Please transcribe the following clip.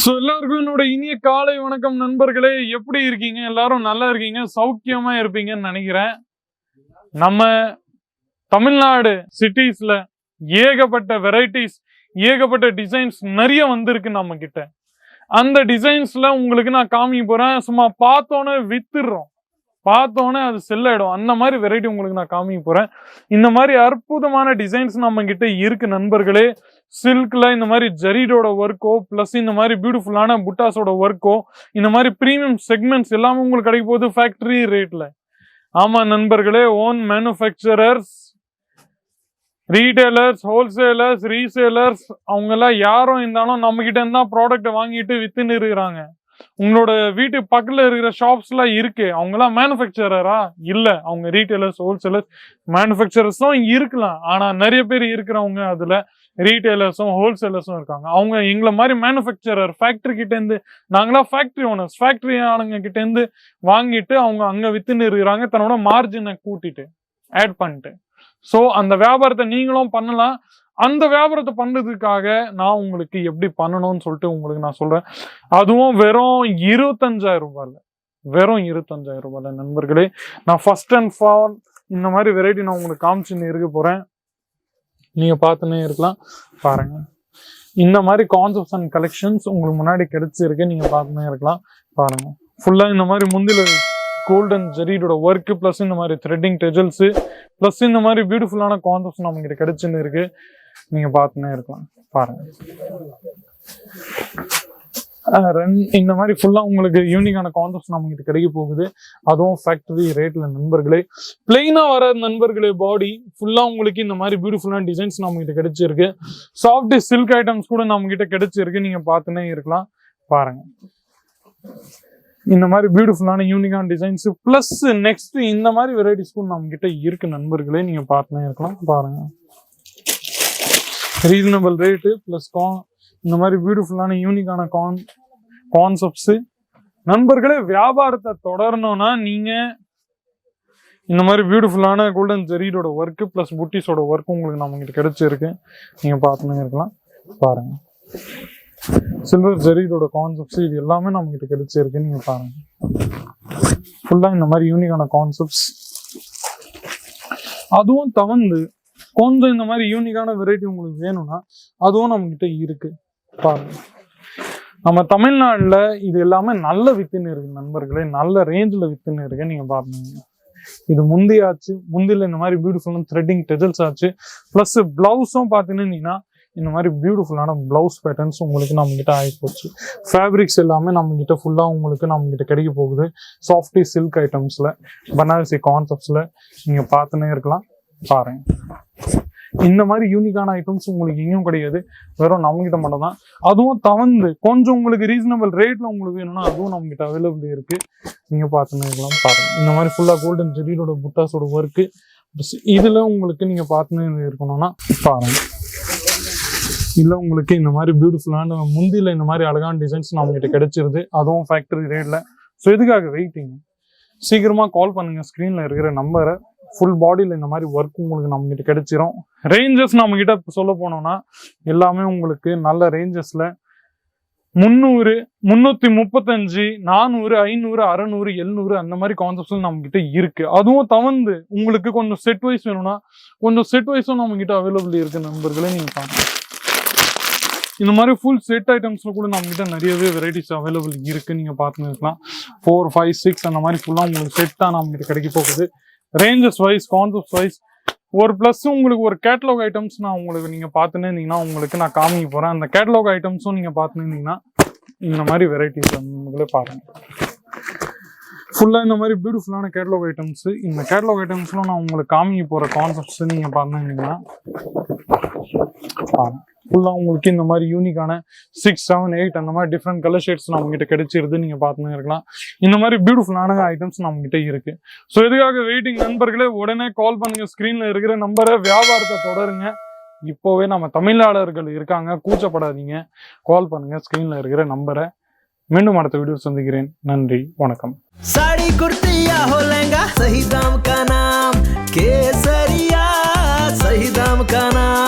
எல்லாருக்கும் என்னோட இனிய காலை வணக்கம் நண்பர்களே. எப்படி இருக்கீங்க? எல்லாரும் நல்லா இருக்கீங்க, சௌக்கியமா இருப்பீங்கன்னு நினைக்கிறேன். நம்ம தமிழ்நாடு சிட்டிஸ்ல ஏகப்பட்ட வெரைட்டிஸ், ஏகப்பட்ட டிசைன்ஸ் நிறைய வந்திருக்கு நம்ம கிட்ட. அந்த டிசைன்ஸ்ல உங்களுக்கு நான் காமிக்க போறேன். சும்மா பார்த்தோன்னே வித்துடுறோம், பார்த்தோன்னே அது செல் ஆயிடும். அந்த மாதிரி வெரைட்டி உங்களுக்கு நான் காமிக்க போறேன். இந்த மாதிரி அற்புதமான டிசைன்ஸ் நம்ம கிட்ட இருக்கு நண்பர்களே. சில்க்ல இந்த மாதிரி ஜரீடோட ஒர்க்கோ, பிளஸ் இந்த மாதிரி பியூட்டிஃபுல்லான புட்டாஸோட ஒர்க்கோ, இந்த மாதிரி பிரீமியம் செக்மெண்ட்ஸ் எல்லாமே உங்களுக்கு கிடைக்க போகுது ஃபேக்டரி ரேட்ல. ஆமா நண்பர்களே, own manufacturers, retailers, wholesalers, resellers, அவங்க எல்லாம் யாரும் இருந்தாலும் நம்ம கிட்ட இருந்தா ப்ராடக்ட் வாங்கிட்டு வித்துன்னு இருக்கிறாங்க. உங்களோட வீட்டு பக்கத்துல இருக்கிற ஷாப்ஸ் எல்லாம் இருக்கு, அவங்க எல்லாம் மேனுஃபேக்சரரா? இல்ல, அவங்க ரீட்டைலர்ஸ், ஹோல்சேலர்ஸ், மேனுஃபேக்சரர்ஸும் இருக்கலாம். ஆனா நிறைய பேர் இருக்கிறவங்க அதுல ரீட்டைலர்ஸும் ஹோல்சேலர்ஸும் இருக்காங்க. அவங்க எங்களை மாதிரி மேனுஃபேக்சரர் ஃபேக்டரி கிட்ட இருந்து, நாங்களாம் ஃபேக்டரி ஓனர்ஸ், ஃபேக்டரி ஆளுங்க கிட்ட இருந்து வாங்கிட்டு அவங்க அங்க வித்துன்னு இருக்கிறாங்க, தன்னோட மார்ஜினை கூட்டிட்டு ஆட் பண்ணிட்டு. ஸோ அந்த வியாபாரத்தை நீங்களும் பண்ணலாம். அந்த வியாபாரத்தை பண்றதுக்காக நான் உங்களுக்கு எப்படி பண்ணணும்னு சொல்லிட்டு உங்களுக்கு நான் சொல்றேன். அதுவும் வெறும் 25,000 ரூபாயில, வெறும் 25,000 ரூபாயில நண்பர்களே. நான் ஃபர்ஸ்ட் அண்ட் ஃபால் இந்த மாதிரி வெரைட்டி நான் உங்களுக்கு காமிச்சுன்னு இருக்க போறேன். நீங்க பார்த்துன்னே இருக்கலாம். பாருங்க, இந்த மாதிரி கான்செப்ட்ஸ் அண்ட் கலெக்ஷன்ஸ் உங்களுக்கு முன்னாடி கிடைச்சிருக்கு, நீங்க பார்த்துன்னே இருக்கலாம். பாருங்க, ஃபுல்லா இந்த மாதிரி முந்தில கோல்டன் ஜெரீடோட ஒர்க், பிளஸ் இந்த மாதிரி த்ரெட்டிங் டெஜல்ஸ், பிளஸ் இந்த மாதிரி பியூட்டிஃபுல்லான கான்செப்ட்ஸ் நம்ம கிட்ட கிடைச்சுன்னு இருக்கு, நீங்க பார்த்துன்னே இருக்கலாம். பாருங்க, இந்த மாதிரி ஃபுல்லா உங்களுக்கு யூனிக்கான கான்செப்ட்ஸ் நம்ம கிட்ட கிடைக்க போகுது, அதுவும் ஃபேக்டரி ரேட்ல நண்பர்களே. பிளெயினா வர நண்பர்களே, பாடி ஃபுல்லா உங்களுக்கு இந்த மாதிரி பியூட்டிஃபுல்லான டிசைன்ஸ் நம்ம கிட்ட கிடைச்சிருக்கு. சாஃப்ட் சில்க் ஐட்டம்ஸ் கூட நம்ம கிட்ட கிடைச்சிருக்கு, நீங்க பார்த்துன்னே இருக்கலாம். பாருங்க, இந்த மாதிரி பியூட்டிஃபுல்லான யூனிக்கான டிசைன்ஸ், பிளஸ் நெக்ஸ்ட் இந்த மாதிரி வெரைட்டிஸ் கூட நம்ம கிட்ட இருக்கு நண்பர்களே, நீங்க பார்த்துன்னே இருக்கலாம். பாருங்க, ரீசனபிள் ரேட்டு, பிளஸ் இந்த மாதிரி பியூட்டிஃபுல்லான யூனிக்கான கான்செப்ட்ஸ் நண்பர்களே. வியாபாரத்தை தொடரணும்னா நீங்க இந்த மாதிரி பியூட்டிஃபுல்லான கோல்டன் ஜெரீடோட ஒர்க், பிளஸ் புட்டிஸோட ஒர்க் உங்களுக்கு நம்ம கிட்ட கிடைச்சிருக்கு, நீங்க பார்த்துன்னே இருக்கலாம். பாருங்க, சில்வர் ஜெரீடோட கான்செப்ட்ஸ் இது எல்லாமே நம்ம கிட்ட கிடைச்சிருக்கு, நீங்க பாருங்க. ஃபுல்லா இந்த மாதிரி யூனிக்கான கான்செப்ட்ஸ், அதுவும் தவிர்த்து கொஞ்சம் இந்த மாதிரி யூனிக்கான வெரைட்டி உங்களுக்கு வேணும்னா அதுவும் நம்ம கிட்ட இருக்கு. பாருங்க, நம்ம தமிழ்நாடுல இது எல்லாமே நல்ல வித்துன்னு இருக்கு நண்பர்களே, நல்ல ரேஞ்சில் வித்துன்னு இருக்கு, நீங்க பாருங்க. இது முந்தியாச்சு, முந்தில இந்த மாதிரி பியூட்டிஃபுல்லான த்ரெட்டிங் டெஜல்ஸ் ஆச்சு, பிளஸ் பிளவுஸும் பார்த்தீங்கன்னா இந்த மாதிரி பியூட்டிஃபுல்லான பிளவுஸ் பேட்டர்ன்ஸ் உங்களுக்கு நம்ம கிட்ட ஆகிப்போச்சு. ஃபேப்ரிக்ஸ் எல்லாமே நம்ம கிட்ட ஃபுல்லா உங்களுக்கு நம்ம கிட்ட கிடைக்க போகுது. சாஃப்டி சில்க் ஐட்டம்ஸ்ல, பனாரசி கான்செப்ட்ஸ்ல நீங்க பார்த்துன்னே இருக்கலாம். பாருங்க, இந்த மாதிரி யூனிக்கான ஐட்டம்ஸ் உங்களுக்கு எங்கேயும் கிடையாது, வெறும் நம்ம கிட்ட மட்டும் தான். அதுவும் தவிர்த்து கொஞ்சம் உங்களுக்கு ரீசனபிள் ரேட்ல உங்களுக்கு வேணும்னா அதுவும் நம்ம கிட்ட அவைலபிள் இருக்கு, நீங்க பார்த்துன்னே இருக்கலாம். பாருங்க, இந்த மாதிரி ஃபுல்லா கோல்டன் ஜெரீடோட புட்டாஸோட ஒர்க்கு, இதுல உங்களுக்கு நீங்க பார்த்துன்னு இருக்கணும்னா பாருங்க, இல்ல உங்களுக்கு இந்த மாதிரி பியூட்டிஃபுல்லான முந்தில இந்த மாதிரி அழகான டிசைன்ஸ் நம்ம கிட்ட கிடைச்சிருது, அதுவும் ஃபேக்டரி ரேட்ல. ஸோ இதுக்காக வெயிட்டிங், சீக்கிரமா கால் பண்ணுங்க. ஸ்கிரீன்ல இருக்கிற நம்பரை, ஃபுல் பாடியில இந்த மாதிரி ஒர்க் உங்களுக்கு நம்ம கிட்ட கிடைச்சிரும். ரேஞ்சஸ் நம்ம கிட்ட சொல்ல போனோம்னா எல்லாமே உங்களுக்கு நல்ல ரேஞ்சஸ்ல 300, 335, 400, 500, 600, 700 அந்த மாதிரி கான்செப்ட்ஸ் நம்ம கிட்ட இருக்கு. அதுவும் தவிர்த்து உங்களுக்கு கொஞ்சம் செட் வைஸ் வேணும்னா கொஞ்சம் செட் வைஸும் நம்ம கிட்ட அவைலபிள் இருக்கு நண்பர்களே, நீங்க பாருங்க. இந்த மாதிரி ஃபுல் செட் ஐட்டம்ஸ்ல கூட நம்ம கிட்ட நிறையவே வெரைட்டிஸ் அவைலபிள் இருக்கு, நீங்க பார்த்துன்னு இருக்கலாம். 4, 5, 6 அந்த மாதிரி ஃபுல்லா உங்களுக்கு செட்டா நம்ம கிட்ட கிடைக்க போகுது. ரேஞ்சஸ் வைஸ், கான்செப்ட் வைஸ் ஒரு பிளஸ் உங்களுக்கு ஒரு கேட்டலாக் ஐட்டம்ஸ் நான் உங்களுக்கு நீங்க பார்த்துன்னு இருந்தீங்கன்னா உங்களுக்கு நான் காமிக்க போறேன். அந்த கேட்டலாக் ஐட்டம்ஸும் நீங்க பார்த்துன்னு இருந்தீங்கன்னா இந்த மாதிரி வெரைட்டிஸ் உங்களே பாருங்க. ஃபுல்லா இந்த மாதிரி பியூட்டிஃபுல்லான கேட்டலாக் ஐட்டம்ஸ். இந்த கேட்டலாக் ஐட்டம்ஸ்லாம் நான் உங்களுக்கு காமிக்க போற கான்செப்ட்ஸ் நீங்க பார்த்துன்னு இருந்தீங்கன்னா பாருங்க. ஃபுல்லா உங்களுக்கு இந்த மாதிரி யூனிக்கான 6, 7, 8 அந்த மாதிரி டிஃப்ரெண்ட் கலர் ஷேட்ஸ் நம்ம கிட்ட கிடைச்சிருது, நீங்க பார்த்துன்னு இருக்கலாம். இந்த மாதிரி பியூட்டிஃபுல்லான ஐட்டம்ஸ் நம்ம கிட்ட இருக்கு. ஸோ இதுக்காக வெயிட்டிங் நண்பர்களே. உடனே கால் பண்ணுங்க, ஸ்கிரீன்ல இருக்கிற நம்பரை. வியாபாரத்தை தொடருங்க. இப்போவே நம்ம தமிழ்நாடர்கள் இருக்காங்க, கூச்சப்படாதீங்க, கால் பண்ணுங்க, ஸ்கிரீன்ல இருக்கிற நம்பரை. மீண்டும் அடுத்த வீடியோ சந்திக்கிறேன். நன்றி, வணக்கம். साड़ी कुर्ती या हो लहंगा, सही दाम का नाम केसरिया, सही दाम का नाम।